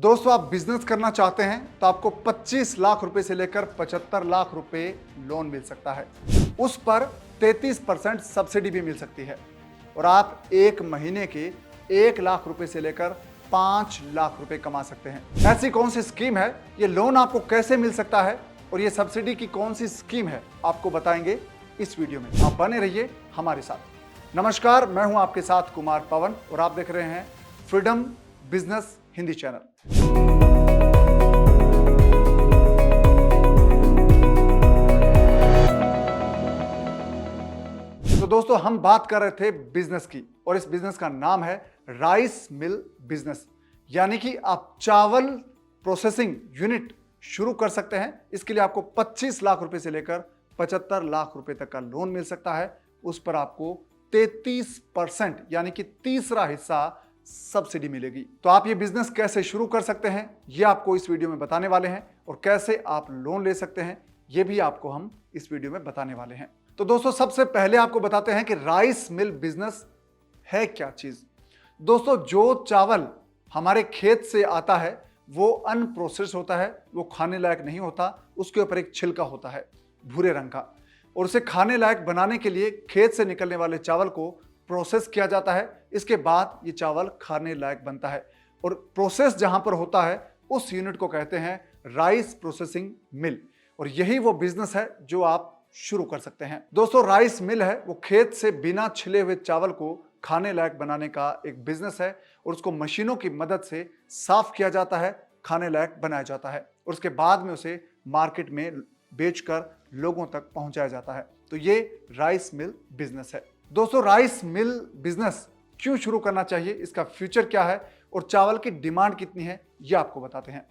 दोस्तों, आप बिजनेस करना चाहते हैं तो आपको 25 लाख रुपए से लेकर 75 लाख रुपए लोन मिल सकता है। उस पर 33% सब्सिडी भी मिल सकती है और आप एक महीने के 1 लाख रुपए से लेकर 5 लाख रुपए कमा सकते हैं। ऐसी कौन सी स्कीम है, ये लोन आपको कैसे मिल सकता है और ये सब्सिडी की कौन सी स्कीम है, आपको बताएंगे इस वीडियो में। आप बने रहिए हमारे साथ। नमस्कार, मैं हूं आपके साथ कुमार पवन और आप देख रहे हैं फ्रीडम बिजनेस हिंदी चैनल। तो दोस्तों, हम बात कर रहे थे बिजनेस की और इस बिजनेस का नाम है राइस मिल बिजनेस, यानी कि आप चावल प्रोसेसिंग यूनिट शुरू कर सकते हैं। इसके लिए आपको 25 लाख रुपए से लेकर 75 लाख रुपए तक का लोन मिल सकता है। उस पर आपको 33% यानी कि तीसरा हिस्सा सब्सिडी मिलेगी। तो आप ये बिजनेस कैसे शुरू कर सकते हैं, ये आपको इस वीडियो में बताने वाले हैं और कैसे आप लोन ले सकते हैं, ये भी आपको हम इस वीडियो में बताने वाले हैं। तो दोस्तों, सबसे पहले आपको बताते हैं कि राइस मिल बिजनेस है क्या चीज। दोस्तों, जो चावल हमारे खेत से आता है वो अनप्रोसेस्ड होता है, वो खाने लायक नहीं होता। उसके ऊपर एक छिलका होता है भूरे रंग का, और उसे खाने लायक बनाने के लिए खेत से निकलने वाले चावल को प्रोसेस किया जाता है। इसके बाद ये चावल खाने लायक बनता है और प्रोसेस जहां पर होता है उस यूनिट को कहते हैं राइस प्रोसेसिंग मिल, और यही वो बिजनेस है जो आप शुरू कर सकते हैं। दोस्तों, राइस मिल है वो खेत से बिना छिले हुए चावल को खाने लायक बनाने का एक बिजनेस है और उसको मशीनों की मदद से साफ किया जाता है, खाने लायक बनाया जाता है और उसके बाद में उसे मार्केट में बेचकर लोगों तक पहुंचाया जाता है। तो ये राइस मिल बिजनेस है। दोस्तों, राइस मिल बिजनेस क्यों शुरू करना चाहिए, इसका फ्यूचर क्या है और चावल की डिमांड कितनी है, ये आपको बताते हैं।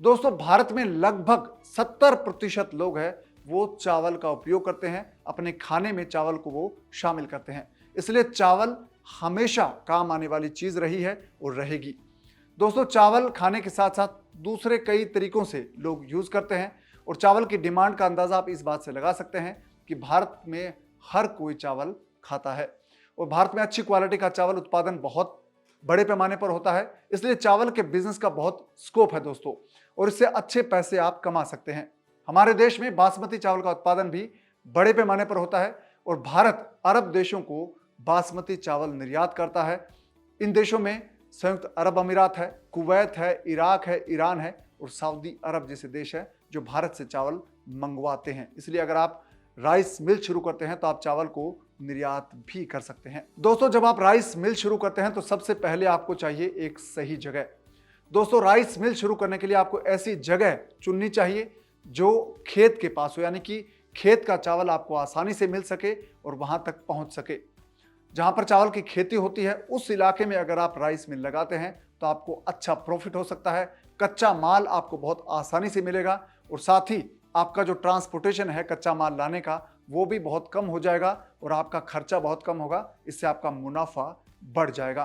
दोस्तों, भारत में लगभग 70% लोग हैं वो चावल का उपयोग करते हैं, अपने खाने में चावल को वो शामिल करते हैं। इसलिए चावल हमेशा काम आने वाली चीज रही है और रहेगी। दोस्तों, चावल खाने के साथ साथ दूसरे कई तरीकों से लोग यूज करते हैं और चावल की डिमांड का अंदाजा आप इस बात से लगा सकते हैं कि भारत में हर कोई चावल खाता है और भारत में अच्छी क्वालिटी का चावल उत्पादन बहुत बड़े पैमाने पर होता है। इसलिए चावल के बिजनेस का बहुत स्कोप है दोस्तों, और इससे अच्छे पैसे आप कमा सकते हैं। हमारे देश में बासमती चावल का उत्पादन भी बड़े पैमाने पर होता है और भारत अरब देशों को बासमती चावल निर्यात करता है। इन देशों में संयुक्त अरब अमीरात है, कुवैत है, इराक है, ईरान है और सऊदी अरब जैसे देश है जो भारत से चावल मंगवाते हैं। इसलिए अगर आप राइस मिल शुरू करते हैं तो आप चावल को निर्यात भी कर सकते हैं। दोस्तों, जब आप राइस मिल शुरू करते हैं तो सबसे पहले आपको चाहिए एक सही जगह। दोस्तों, राइस मिल शुरू करने के लिए आपको ऐसी जगह चुननी चाहिए जो खेत के पास हो, यानी कि खेत का चावल आपको आसानी से मिल सके और वहां तक पहुंच सके। जहां पर चावल की खेती होती है उस इलाके में अगर आप राइस मिल लगाते हैं तो आपको अच्छा प्रॉफिट हो सकता है। कच्चा माल आपको बहुत आसानी से मिलेगा और साथ ही आपका जो ट्रांसपोर्टेशन है कच्चा माल लाने का वो भी बहुत कम हो जाएगा और आपका खर्चा बहुत कम होगा। इससे आपका मुनाफा बढ़ जाएगा।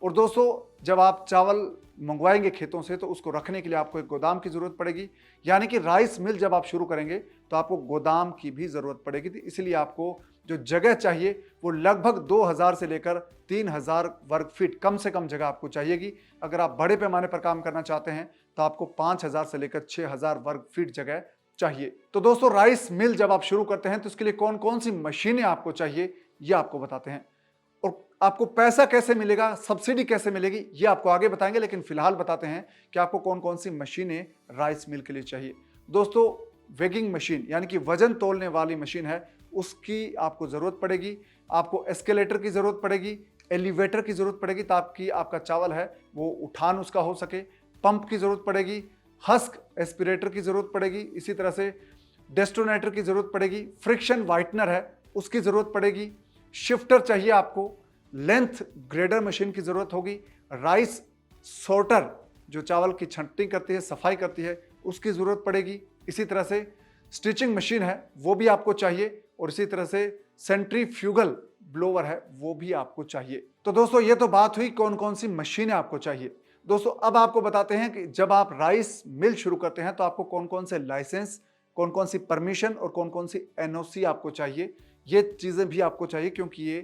और दोस्तों, जब आप चावल मंगवाएंगे खेतों से तो उसको रखने के लिए आपको एक गोदाम की जरूरत पड़ेगी, यानी कि राइस मिल जब आप शुरू करेंगे तो आपको गोदाम की भी जरूरत पड़ेगी। तो इसलिए आपको जो जगह चाहिए वो लगभग 2000 से लेकर 3000 वर्ग फीट कम से कम जगह आपको चाहिएगी। अगर आप बड़े पैमाने पर काम करना चाहते हैं तो आपको 5000 से लेकर 6000 वर्ग फीट जगह चाहिए। तो दोस्तों, राइस मिल जब आप शुरू करते हैं तो इसके लिए कौन कौन सी मशीनें आपको चाहिए ये आपको बताते हैं, और आपको पैसा कैसे मिलेगा, सब्सिडी कैसे मिलेगी, ये आपको आगे बताएंगे। लेकिन फिलहाल बताते हैं कि आपको कौन कौन सी मशीनें राइस मिल के लिए चाहिए। दोस्तों, वेगिंग मशीन यानी कि वजन तोलने वाली मशीन है, उसकी आपको जरूरत पड़ेगी। आपको एस्केलेटर की जरूरत पड़ेगी, एलिवेटर की जरूरत पड़ेगी ताकि आपका चावल है वो उठान उसका हो सके। पंप की जरूरत पड़ेगी, हस्क एस्पिरेटर की जरूरत पड़ेगी, इसी तरह से डेस्टोनेटर की जरूरत पड़ेगी, फ्रिक्शन वाइटनर है उसकी जरूरत पड़ेगी, शिफ्टर चाहिए आपको, लेंथ ग्रेडर मशीन की जरूरत होगी, राइस सॉर्टर जो चावल की छंटनी करती है, सफाई करती है, उसकी जरूरत पड़ेगी। इसी तरह से स्टिचिंग मशीन है वो भी आपको चाहिए और इसी तरह से सेंट्रीफ्यूगल ब्लोवर है वो भी आपको चाहिए। तो दोस्तों, ये तो बात हुई कौन कौन सी मशीनें आपको चाहिए। दोस्तों, अब आपको बताते हैं कि जब आप राइस मिल शुरू करते हैं तो आपको कौन कौन से लाइसेंस, कौन कौन सी परमिशन और कौन कौन सी एनओसी आपको चाहिए। ये चीजें भी आपको चाहिए क्योंकि ये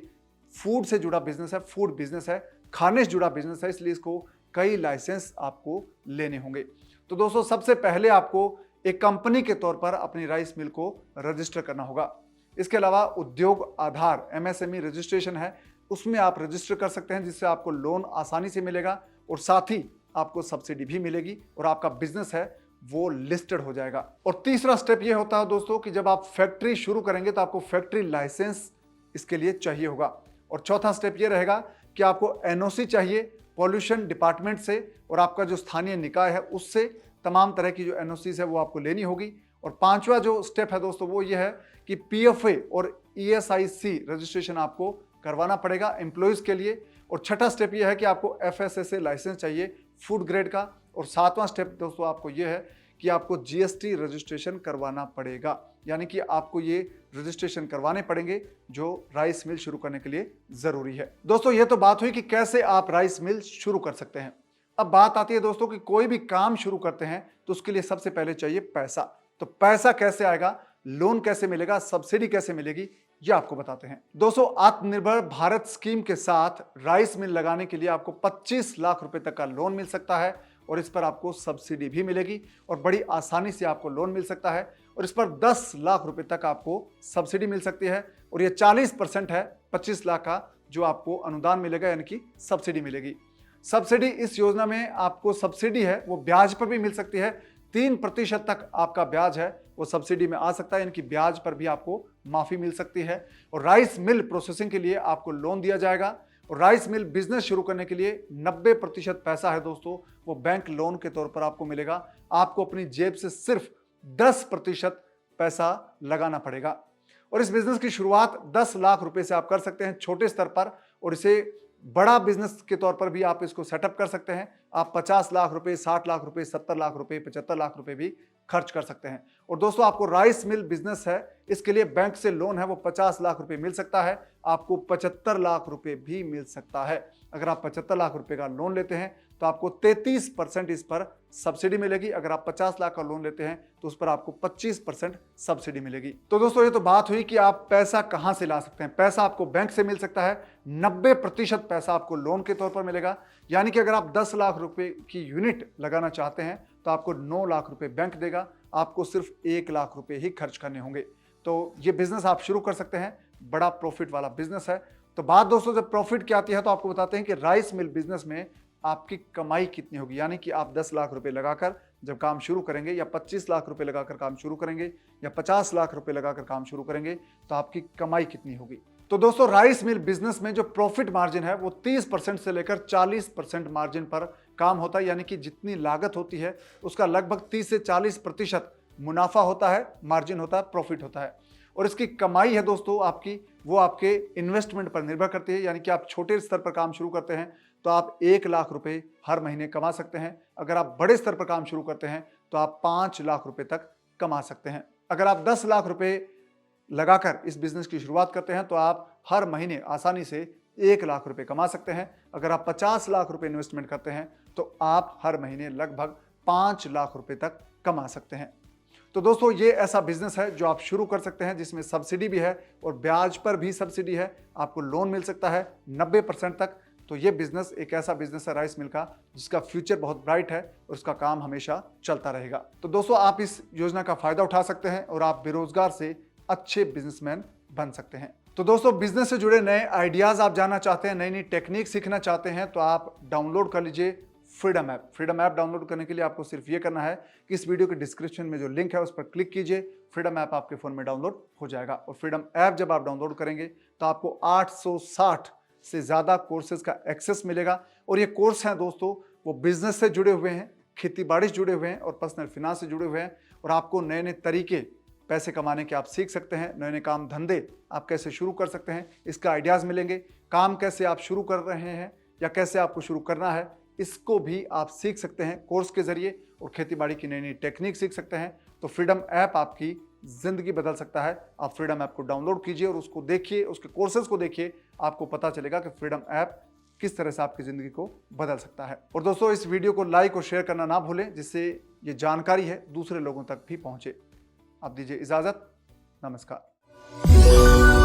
फूड से जुड़ा बिजनेस है, फूड बिजनेस है, खाने से जुड़ा बिजनेस है, इसलिए इसको कई लाइसेंस आपको लेने होंगे। तो दोस्तों सबसे पहले आपको एक कंपनी के तौर पर अपनी राइस मिल को रजिस्टर करना होगा। इसके अलावा उद्योग आधार MSME रजिस्ट्रेशन है, उसमें आप रजिस्टर कर सकते हैं, जिससे आपको लोन आसानी से मिलेगा और साथ ही आपको सब्सिडी भी मिलेगी और आपका बिजनेस है वो लिस्टेड हो जाएगा। और तीसरा स्टेप ये होता है दोस्तों कि जब आप फैक्ट्री शुरू करेंगे तो आपको फैक्ट्री लाइसेंस इसके लिए चाहिए होगा। और चौथा स्टेप ये रहेगा कि आपको NOC चाहिए पॉल्यूशन डिपार्टमेंट से, और आपका जो स्थानीय निकाय है उससे तमाम तरह की जो NOCs है वो आपको लेनी होगी। और पांचवा जो स्टेप है दोस्तों वो ये है कि PFA और ESIC रजिस्ट्रेशन आपको करवाना पड़ेगा एम्प्लॉयज के लिए। और छठा स्टेप ये है कि आपको FSSA लाइसेंस चाहिए फूड ग्रेड का। और सातवां स्टेप दोस्तों आपको ये है कि आपको GST रजिस्ट्रेशन करवाना पड़ेगा, यानी कि आपको ये रजिस्ट्रेशन करवाने पड़ेंगे जो राइस मिल शुरू करने के लिए जरूरी है। दोस्तों ये तो बात हुई कि कैसे आप राइस मिल शुरू कर सकते हैं। अब बात आती है दोस्तों कि कोई भी काम शुरू करते हैं तो उसके लिए सबसे पहले चाहिए पैसा। तो पैसा कैसे आएगा, लोन कैसे मिलेगा, सब्सिडी कैसे मिलेगी, ये आपको बताते हैं। दोस्तों आत्मनिर्भर भारत स्कीम के साथ राइस मिल लगाने के लिए आपको 25 लाख रुपए तक का लोन मिल सकता है और इस पर आपको सब्सिडी भी मिलेगी और बड़ी आसानी से आपको लोन मिल सकता है। और इस पर 10 लाख रुपए तक आपको सब्सिडी मिल सकती है और ये 40% है 25 लाख का जो आपको अनुदान मिलेगा, यानी कि सब्सिडी मिलेगी। सब्सिडी इस योजना में आपको सब्सिडी है वो ब्याज पर भी मिल सकती है। 3% तक आपका ब्याज है वो सब्सिडी में आ सकता है, यानी कि ब्याज पर भी आपको माफी मिल सकती है। और राइस मिल प्रोसेसिंग के लिए आपको लोन दिया जाएगा। और राइस मिल बिजनेस शुरू करने के लिए 90% पैसा है दोस्तों वो बैंक लोन के तौर पर आपको मिलेगा। आपको अपनी जेब से सिर्फ 10% पैसा लगाना पड़ेगा। और इस बिजनेस की शुरुआत 10 लाख रुपए से आप कर सकते हैं छोटे स्तर पर, और इसे बड़ा बिजनेस के तौर पर भी आप इसको सेटअप कर सकते हैं। आप 50 लाख रुपए, 60 लाख रुपए, 70 लाख रुपए, 75 लाख रुपए भी खर्च कर सकते हैं। और दोस्तों आपको राइस मिल बिजनेस है, इसके लिए बैंक से लोन है वो 50 लाख रुपए मिल सकता है, आपको 75 लाख रुपए भी मिल सकता है। अगर आप 75 लाख रुपए का लोन लेते हैं तो आपको 33% इस पर सब्सिडी मिलेगी। अगर आप 50 लाख का लोन लेते हैं तो उस पर आपको 25% सब्सिडी मिलेगी। तो दोस्तों ये तो बात हुई कि आप पैसा कहां से ला सकते हैं। पैसा आपको बैंक से मिल सकता है, 90% पैसा आपको लोन के तौर पर मिलेगा, यानी कि अगर आप 10 लाख रुपए की यूनिट लगाना चाहते हैं तो आपको 9 लाख रुपए बैंक देगा, आपको सिर्फ 1 लाख रुपए ही खर्च करने होंगे। तो ये बिजनेस आप शुरू कर सकते हैं, बड़ा प्रॉफिट वाला बिजनेस है। तो बात दोस्तों जब प्रॉफिट की आती है तो आपको बताते हैं कि राइस मिल बिजनेस में आपकी कमाई कितनी होगी, यानी कि आप 10 लाख रुपए लगाकर जब काम शुरू करेंगे, या 25 लाख रुपए लगाकर काम शुरू करेंगे, या 50 लाख रुपए लगाकर काम शुरू करेंगे, तो आपकी कमाई कितनी होगी। तो दोस्तों राइस मिल बिजनेस में जो प्रॉफिट मार्जिन है वो 30% से लेकर 40% मार्जिन पर काम होता है, यानी कि जितनी लागत होती है उसका लगभग 30 से 40% मुनाफा होता है, मार्जिन होता है, प्रॉफिट होता है। और इसकी कमाई है दोस्तों आपकी वो आपके इन्वेस्टमेंट पर निर्भर करती है, यानी कि आप छोटे स्तर पर काम शुरू करते हैं तो आप 1 लाख रुपए हर महीने कमा सकते हैं। अगर आप बड़े स्तर पर काम शुरू करते हैं तो आप 5 लाख रुपए तक कमा सकते हैं। अगर आप 10 लाख रुपए लगाकर इस बिजनेस की शुरुआत करते हैं तो आप हर महीने आसानी से 1 लाख रुपए कमा सकते हैं। अगर आप 50 लाख रुपए इन्वेस्टमेंट करते हैं तो आप हर महीने लगभग 5 लाख रुपए तक कमा सकते हैं। तो दोस्तों ये ऐसा बिजनेस है जो आप शुरू कर सकते हैं, जिसमें सब्सिडी भी है और ब्याज पर भी सब्सिडी है, आपको लोन मिल सकता है 90% तक। तो ये बिजनेस एक ऐसा बिजनेस है राइस मिल का जिसका फ्यूचर बहुत ब्राइट है और उसका काम हमेशा चलता रहेगा। तो दोस्तों आप इस योजना का फायदा उठा सकते हैं और आप बेरोजगार से अच्छे बिजनेसमैन बन सकते हैं। तो दोस्तों बिजनेस से जुड़े नए आइडियाज आप जानना चाहते हैं, नई नई टेक्निक सीखना चाहते हैं, तो आप डाउनलोड कर लीजिए freedom app. Freedom app download करने के लिए आपको सिर्फ ये करना है कि इस वीडियो के डिस्क्रिप्शन में जो लिंक है उस पर क्लिक कीजिए, फ्रीडम ऐप आपके फोन में डाउनलोड हो जाएगा। और फ्रीडम ऐप जब आप डाउनलोड करेंगे तो आपको 860 से ज्यादा कोर्सेज का एक्सेस मिलेगा। और ये कोर्स हैं दोस्तों वो बिजनेस से जुड़े हुए हैं, खेती बाड़ी से जुड़े हुए हैं और पर्सनल फिनांस से जुड़े हुए हैं। और आपको नए नए तरीके पैसे कमाने के आप सीख सकते हैं, नए नए काम धंधे आप कैसे शुरू कर सकते हैं इसका आइडियाज मिलेंगे। काम कैसे आप शुरू कर रहे हैं या कैसे आपको शुरू करना है इसको भी आप सीख सकते हैं कोर्स के जरिए, और खेती बाड़ी की नई नई टेक्निक सीख सकते हैं। तो फ्रीडम ऐप आपकी जिंदगी बदल सकता है। आप फ्रीडम ऐप को डाउनलोड कीजिए और उसको देखिए, उसके कोर्सेज को देखिए, आपको पता चलेगा कि फ्रीडम ऐप किस तरह से आपकी जिंदगी को बदल सकता है। और दोस्तों इस वीडियो को लाइक और शेयर करना ना भूलें, जिससे ये जानकारी है दूसरे लोगों तक भी पहुंचे। आप दीजिए इजाजत, नमस्कार।